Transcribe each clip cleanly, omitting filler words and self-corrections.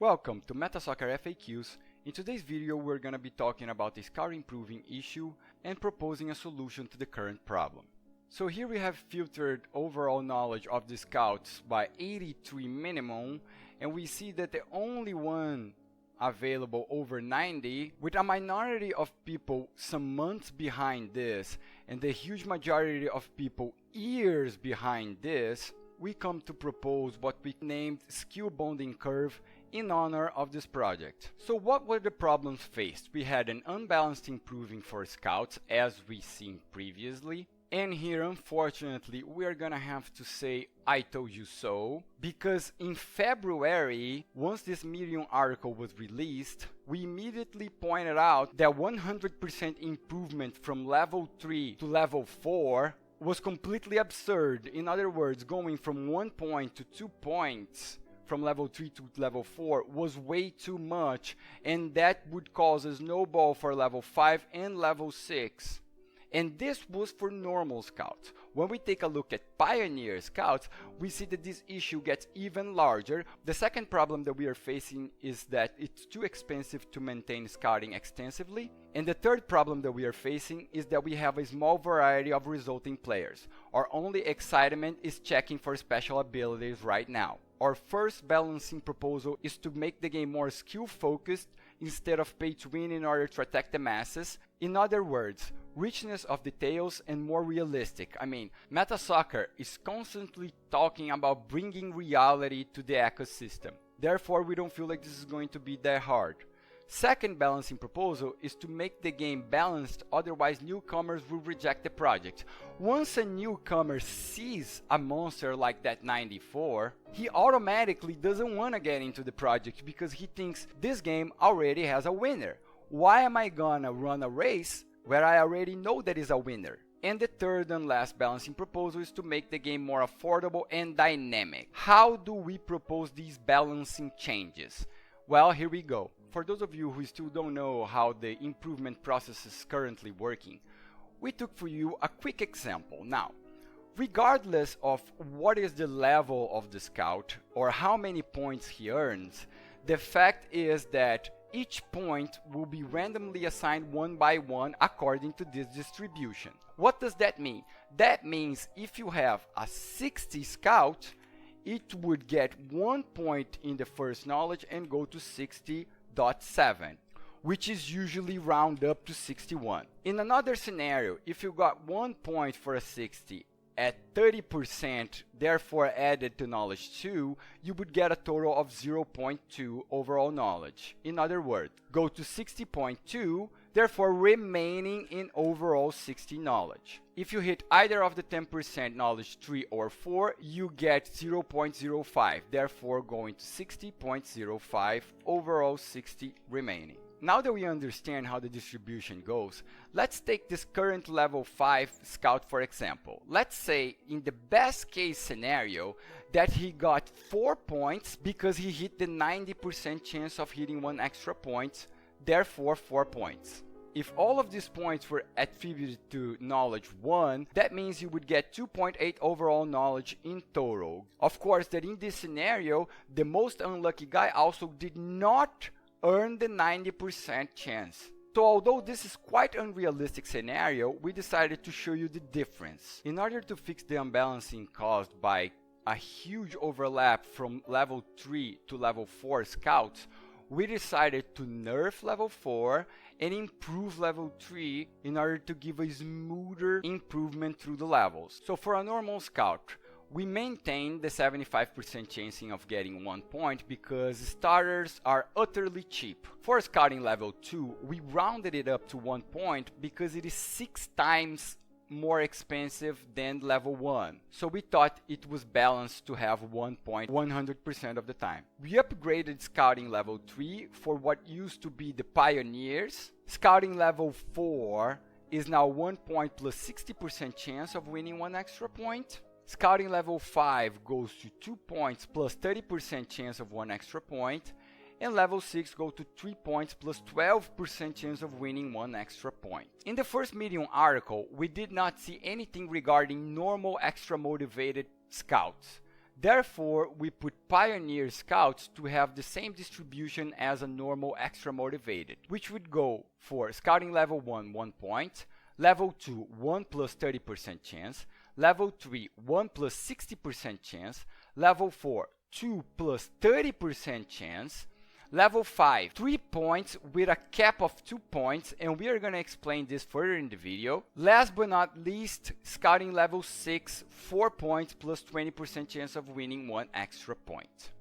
Welcome to Metasoccer FAQs. In today's video we're going to be talking about the scouting proving issue and proposing a solution to the current problem. So here we have filtered overall knowledge of the scouts by 83 minimum, and we see that the only one available over 90, with a minority of people some months behind this and the huge majority of people years behind this, we come to propose what we named skill bonding curve in honor of this project. So what were the problems faced? We had an unbalanced improving for scouts as we seen previously. And here, unfortunately, we are gonna have to say I told you so, because in February, once this Medium article was released, we immediately pointed out that 100% improvement from level 3 to level 4 was completely absurd. In other words, going from 1 point to 2 points from level 3 to level 4 was way too much, and that would cause a snowball for level 5 and level 6. And this was for normal scouts. When we take a look at Pioneer scouts, we see that this issue gets even larger. The second problem that we are facing is that it's too expensive to maintain scouting extensively. And the third problem that we are facing is that we have a small variety of resulting players. Our only excitement is checking for special abilities right now. Our first balancing proposal is to make the game more skill focused instead of pay to win in order to attack the masses. In other words, richness of details and more realistic. Metasoccer is constantly talking about bringing reality to the ecosystem. Therefore, we don't feel like this is going to be that hard. Second balancing proposal is to make the game balanced, otherwise newcomers will reject the project. Once a newcomer sees a monster like that 94, he automatically doesn't want to get into the project because he thinks this game already has a winner. Why am I gonna run a race where I already know that is a winner? And the third and last balancing proposal is to make the game more affordable and dynamic. How do we propose these balancing changes? Well, here we go. For those of you who still don't know how the improvement process is currently working, we took for you a quick example. Now, regardless of what is the level of the scout or how many points he earns, the fact is that each point will be randomly assigned one by one according to this distribution. What does that mean? That means if you have a 60 scout, it would get 1 point in the first knowledge and go to 60.7, which is usually round up to 61. In another scenario, if you got 1 point for a 60 at 30%, therefore added to knowledge 2, you would get a total of 0.2 overall knowledge. In other words, go to 60.2, therefore remaining in overall 60 knowledge. If you hit either of the 10% knowledge 3 or 4, you get 0.05, therefore going to 60.05, overall 60 remaining. Now that we understand how the distribution goes, let's take this current level 5 scout for example. Let's say in the best case scenario that he got 4 points because he hit the 90% chance of hitting 1 extra point, therefore 4 points. If all of these points were attributed to knowledge 1, that means you would get 2.8 overall knowledge in total. Of course, that in this scenario, the most unlucky guy also did not earn the 90% chance. So although this is quite an unrealistic scenario, we decided to show you the difference. In order to fix the unbalancing caused by a huge overlap from level 3 to level 4 scouts, we decided to nerf level 4 and improve level 3 in order to give a smoother improvement through the levels. So for a normal scout, we maintain the 75% chancing of getting 1 point because starters are utterly cheap. For scouting level 2, we rounded it up to 1 point because it is 6 times more expensive than level 1. So we thought it was balanced to have 1 point 100% of the time. We upgraded scouting level 3 for what used to be the pioneers. Scouting level 4 is now 1 point plus 60% chance of winning 1 extra point. Scouting level 5 goes to 2 points plus 30% chance of 1 extra point, and level 6 go to 3 points plus 12% chance of winning 1 extra point. In the first Medium article, we did not see anything regarding normal extra motivated scouts. Therefore, we put Pioneer Scouts to have the same distribution as a normal Extra Motivated, which would go for Scouting Level 1, 1 point, Level 2, 1 plus 30% chance, Level 3, 1 plus 60% chance, Level 4, 2 plus 30% chance, Level 5, 3 points with a cap of 2 points, and we are going to explain this further in the video. Last but not least, Scouting Level 6, 4 points plus 20% chance of winning 1 extra point.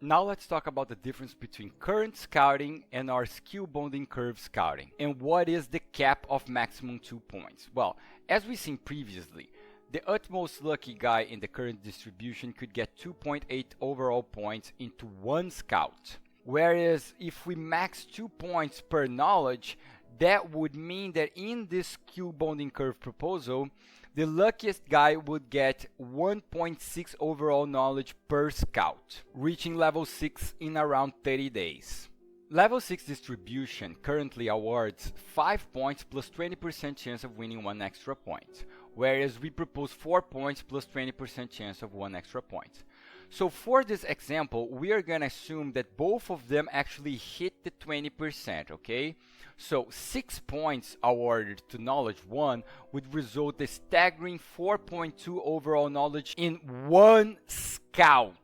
Now let's talk about the difference between current scouting and our skill bonding curve scouting, and what is the cap of maximum 2 points. Well, as we've seen previously, the utmost lucky guy in the current distribution could get 2.8 overall points into 1 scout. Whereas if we max 2 points per knowledge, that would mean that in this skill bonding curve proposal, the luckiest guy would get 1.6 overall knowledge per scout, reaching level 6 in around 30 days. Level 6 distribution currently awards 5 points plus 20% chance of winning 1 extra point, whereas we propose 4 points plus 20% chance of 1 extra point. So for this example, we are going to assume that both of them actually hit the 20%, okay? So 6 points awarded to knowledge 1 would result in staggering 4.2 overall knowledge in 1 scout.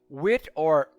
With or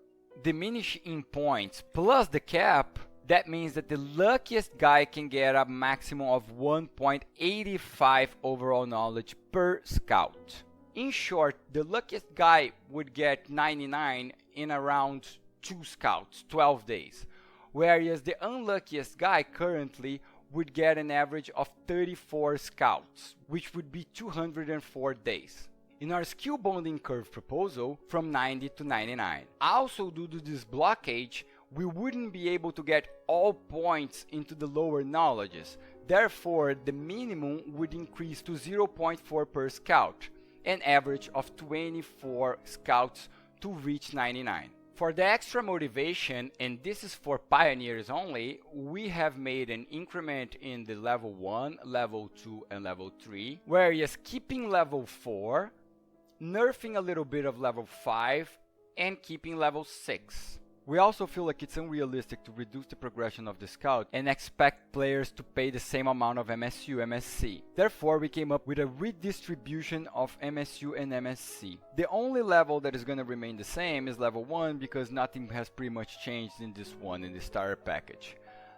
diminishing points plus the cap, that means that the luckiest guy can get a maximum of 1.85 overall knowledge per scout. In short, the luckiest guy would get 99 in around 2 scouts, 12 days. Whereas the unluckiest guy currently would get an average of 34 scouts, which would be 204 days. In our skill bonding curve proposal, from 90 to 99. Also, due to this blockage, we wouldn't be able to get all points into the lower knowledges. Therefore, the minimum would increase to 0.4 per scout, an average of 24 scouts to reach 99. For the extra motivation, and this is for pioneers only, we have made an increment in the level 1, level 2, and level 3, whereas keeping level 4, nerfing a little bit of level 5, and keeping level 6. We also feel like it's unrealistic to reduce the progression of the scout and expect players to pay the same amount of MSU, MSC. Therefore, we came up with a redistribution of MSU and MSC. The only level that is going to remain the same is level 1 because nothing has pretty much changed in this one, in the starter package.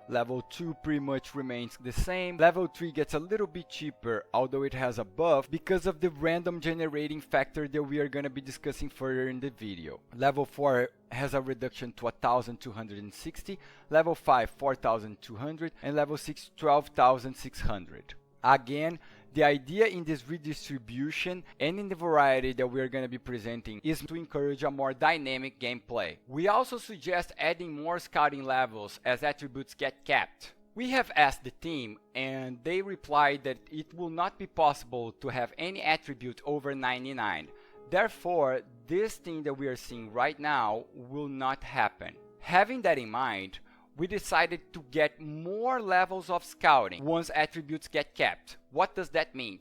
Level 2 pretty much remains the same. Level 3 gets a little bit cheaper, although it has a buff because of the random generating factor that we are going to be discussing further in the video. Level 4 has a reduction to 1,260, level 5 4,200, and level 6 12,600. Again, the idea in this redistribution and in the variety that we are going to be presenting is to encourage a more dynamic gameplay. We also suggest adding more scouting levels as attributes get capped. We have asked the team and they replied that it will not be possible to have any attribute over 99. Therefore, this thing that we are seeing right now will not happen. Having that in mind, we decided to get more levels of scouting once attributes get capped. What does that mean?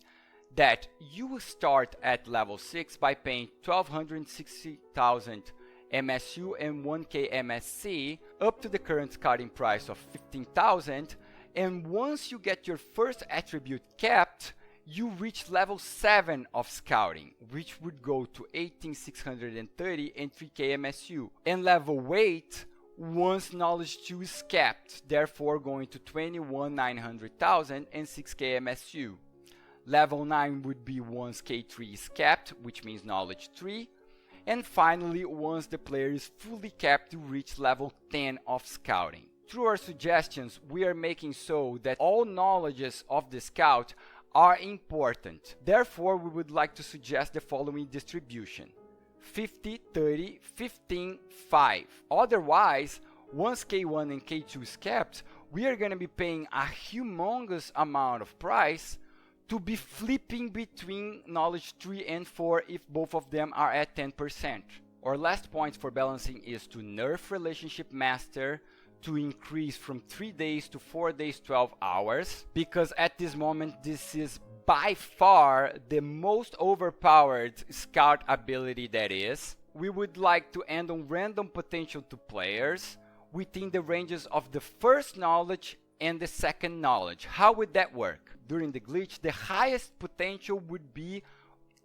That you will start at level 6 by paying 1,260,000 MSU and 1k MSC up to the current scouting price of 15,000, and once you get your first attribute capped, you reach level 7 of scouting, which would go to 18,630 and 3k MSU, and level 8 once knowledge 2 is capped, therefore going to 21,900,000 and 6k MSU. Level 9 would be once K3 is capped, which means knowledge 3. And finally, once the player is fully capped to reach level 10 of scouting. Through our suggestions, we are making so that all knowledges of the scout are important. Therefore, we would like to suggest the following distribution: 50, 30, 15, 5. Otherwise, once K1 and K2 is capped, we are going to be paying a humongous amount of price to be flipping between knowledge 3 and 4 if both of them are at 10%. Our last point for balancing is to nerf relationship master to increase from 3 days to 4 days 12 hours, because at this moment this is by far the most overpowered scout ability that is. We would like to end on random potential to players within the ranges of the first knowledge and the second knowledge. How would that work? During the glitch, the highest potential would be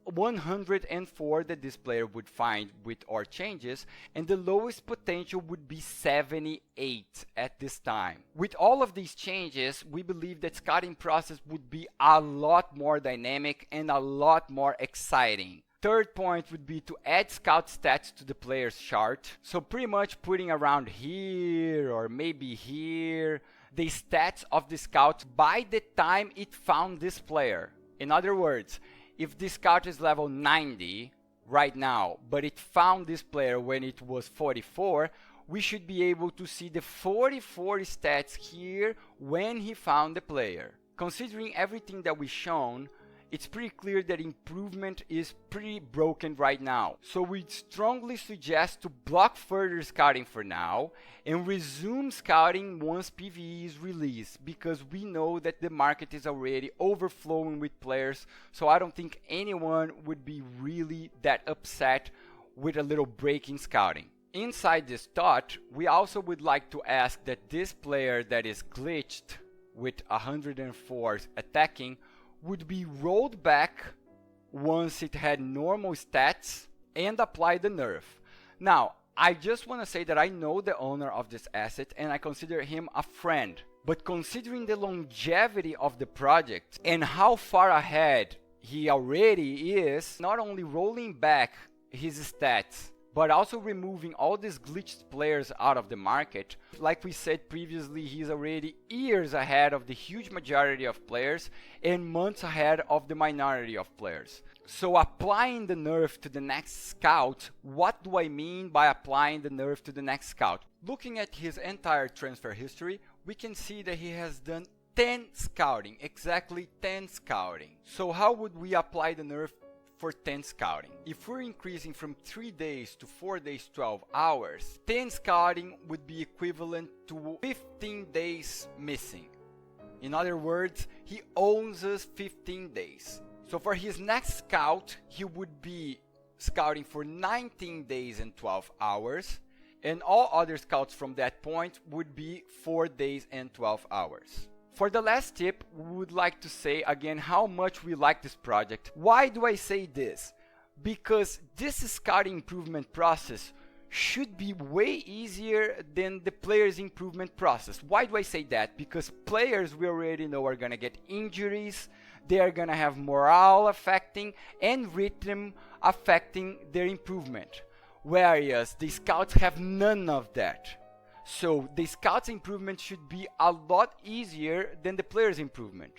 104 that this player would find with our changes, and the lowest potential would be 78 at this time. With all of these changes, we believe that scouting process would be a lot more dynamic and a lot more exciting. Third point would be to add scout stats to the player's chart. So pretty much putting around here or maybe here the stats of the scout by the time it found this player. In other words, if this scout is level 90 right now, but it found this player when it was 44, we should be able to see the 44 stats here when he found the player. Considering everything that we've shown, it's pretty clear that improvement is pretty broken right now. So we strongly suggest to block further scouting for now and resume scouting once PvE is released, because we know that the market is already overflowing with players, so I don't think anyone would be really that upset with a little break in scouting. Inside this thought, we also would like to ask that this player that is glitched with 104 attacking would be rolled back once it had normal stats and apply the nerf. Now, I just want to say that I know the owner of this asset and I consider him a friend. But considering the longevity of the project and how far ahead he already is, not only rolling back his stats, but also removing all these glitched players out of the market. Like we said previously, he's already years ahead of the huge majority of players and months ahead of the minority of players. So applying the nerf to the next scout, what do I mean by applying the nerf to the next scout? Looking at his entire transfer history, we can see that he has done 10 scouting, exactly 10 scouting. So how would we apply the nerf for 10 scouting? If we're increasing from 3 days to 4 days 12 hours, 10 scouting would be equivalent to 15 days missing. In other words, he owes us 15 days. So for his next scout, he would be scouting for 19 days and 12 hours, and all other scouts from that point would be 4 days and 12 hours. For the last tip, we would like to say again how much we like this project. Why do I say this? Because this scouting improvement process should be way easier than the players improvement process. Why do I say that? Because players we already know are gonna get injuries, they are gonna have morale affecting and rhythm affecting their improvement. Whereas the scouts have none of that. So the scouts improvement should be a lot easier than the players improvement.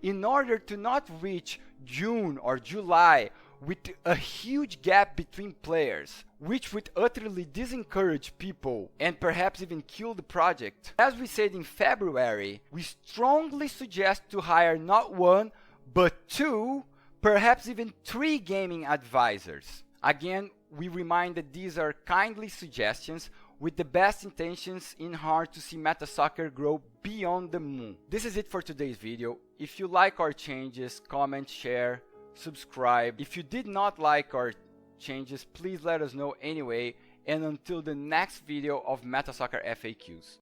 In order to not reach June or July with a huge gap between players, which would utterly disencourage people and perhaps even kill the project, as we said in February, we strongly suggest to hire not 1 but 2, perhaps even 3 gaming advisors. Again, we remind that these are kindly suggestions with the best intentions in heart to see Metasoccer grow beyond the moon. This is it for today's video. If you like our changes, comment, share, subscribe. If you did not like our changes, please let us know anyway, and until the next video of Metasoccer FAQs.